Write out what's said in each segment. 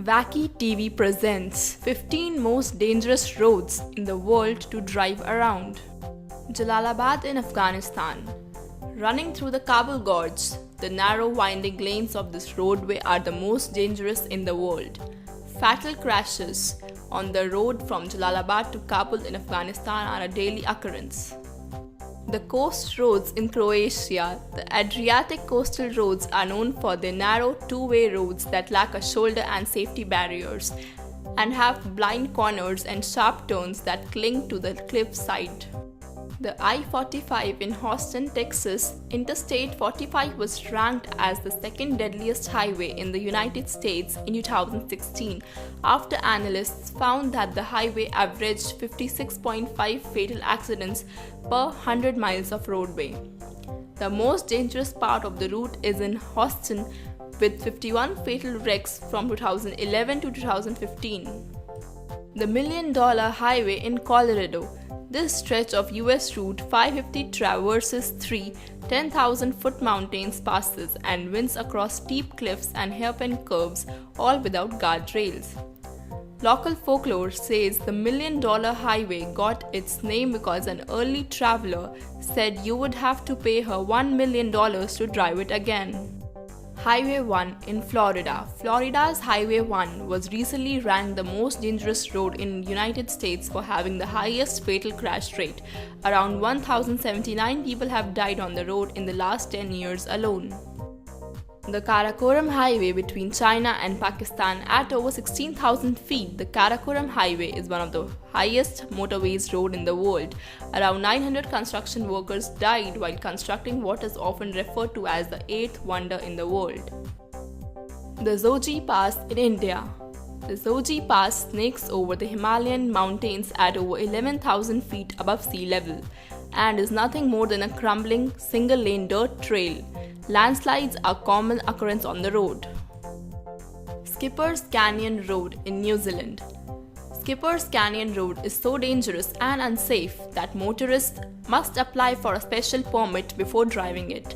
Wacky TV presents 15 most dangerous roads in the world to drive around. Jalalabad in Afghanistan. Running through the Kabul Gorge, the narrow winding lanes of this roadway are the most dangerous in the world. Fatal crashes on the road from Jalalabad to Kabul in Afghanistan are a daily occurrence. The coast roads in Croatia, the Adriatic coastal roads, are known for their narrow two-way roads that lack a shoulder and safety barriers and have blind corners and sharp turns that cling to the cliff side. The I-45 in Houston, Texas, Interstate 45 was ranked as the second deadliest highway in the United States in 2016 after analysts found that the highway averaged 56.5 fatal accidents per 100 miles of roadway. The most dangerous part of the route is in Houston, with 51 fatal wrecks from 2011 to 2015. The Million Dollar Highway in Colorado. This stretch of US Route 550 traverses three 10,000-foot mountains passes and winds across steep cliffs and hairpin curves, all without guardrails. Local folklore says the Million Dollar Highway got its name because an early traveler said you would have to pay her $1 million to drive it again. Highway 1 in Florida. Florida's Highway 1 was recently ranked the most dangerous road in the United States for having the highest fatal crash rate. Around 1,079 people have died on the road in the last 10 years alone. The Karakoram Highway between China and Pakistan at over 16,000 feet. The Karakoram Highway is one of the highest motorways road in the world. Around 900 construction workers died while constructing what is often referred to as the eighth wonder in the world. The Zoji Pass in India. The Zoji Pass snakes over the Himalayan mountains at over 11,000 feet above sea level and is nothing more than a crumbling single-lane dirt trail. Landslides are a common occurrence on the road. Skipper's Canyon Road in New Zealand. Skipper's Canyon Road is so dangerous and unsafe that motorists must apply for a special permit before driving it.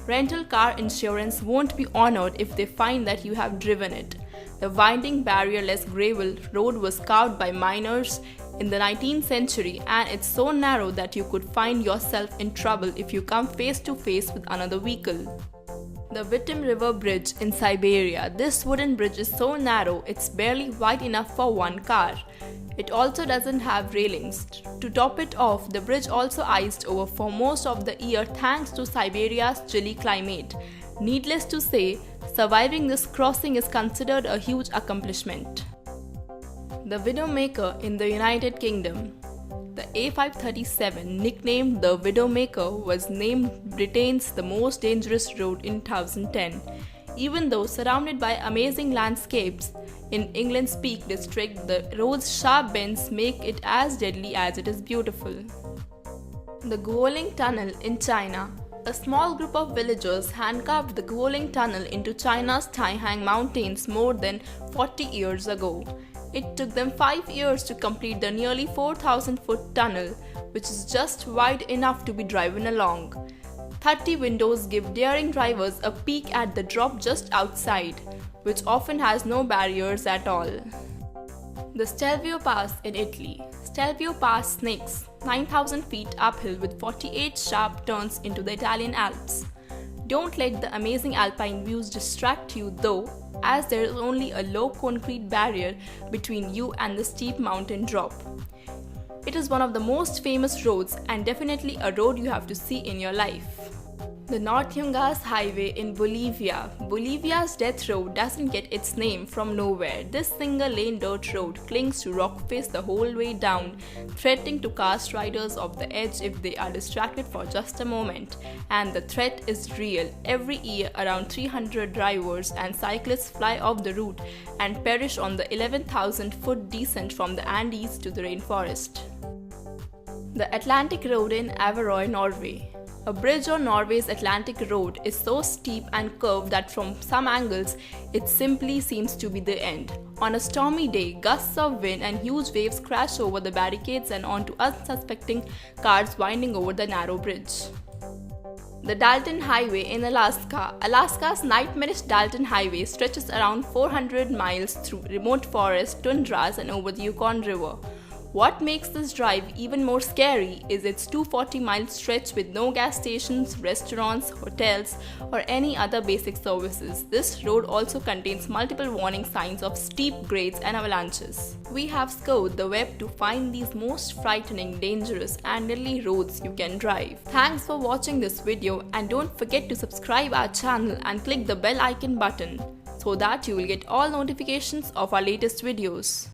Rental car insurance won't be honored if they find that you have driven it. The winding barrier-less gravel road was carved by miners in the 19th century, and it's so narrow that you could find yourself in trouble if you come face to face with another vehicle. The Vitim River Bridge in Siberia. This wooden bridge is so narrow it's barely wide enough for one car. It also doesn't have railings. To top it off, the bridge also iced over for most of the year thanks to Siberia's chilly climate. Needless to say, surviving this crossing is considered a huge accomplishment. The WIDOW.MAKER in the United Kingdom. The A537, nicknamed the WIDOW.MAKER, was named Britain's the most dangerous road in 2010. Even though surrounded by amazing landscapes in England's Peak District, the road's sharp bends make it as deadly as it is beautiful. The Guoliang Tunnel in China. A small group of villagers handcarved the Guoliang Tunnel into China's Taihang Mountains more than 40 years ago. It took them 5 years to complete the nearly 4,000-foot tunnel, which is just wide enough to be driven along. 30 windows give daring drivers a peek at the drop just outside, which often has no barriers at all. The Stelvio Pass in Italy. Stelvio Pass snakes 9,000 feet uphill with 48 sharp turns into the Italian Alps. Don't let the amazing alpine views distract you though, as there is only a low concrete barrier between you and the steep mountain drop. It is one of the most famous roads and definitely a road you have to see in your life. The North Yungas Highway in Bolivia. Bolivia's death road doesn't get its name from nowhere. This single-lane dirt road clings to rock face the whole way down, threatening to cast riders off the edge if they are distracted for just a moment. And the threat is real. Every year, around 300 drivers and cyclists fly off the route and perish on the 11,000-foot descent from the Andes to the rainforest. The Atlantic Road in Averoey, Norway. A bridge on Norway's Atlantic Road is so steep and curved that from some angles, it simply seems to be the end. On a stormy day, gusts of wind and huge waves crash over the barricades and onto unsuspecting cars winding over the narrow bridge. The Dalton Highway in Alaska. Alaska's nightmarish Dalton Highway stretches around 400 miles through remote forests, tundras, and over the Yukon River. What makes this drive even more scary is its 240-mile stretch with no gas stations, restaurants, hotels, or any other basic services. This road also contains multiple warning signs of steep grades and avalanches. We have scoured the web to find these most frightening, dangerous, and deadly roads you can drive. Thanks for watching this video, and don't forget to subscribe our channel and click the bell icon button so that you will get all notifications of our latest videos.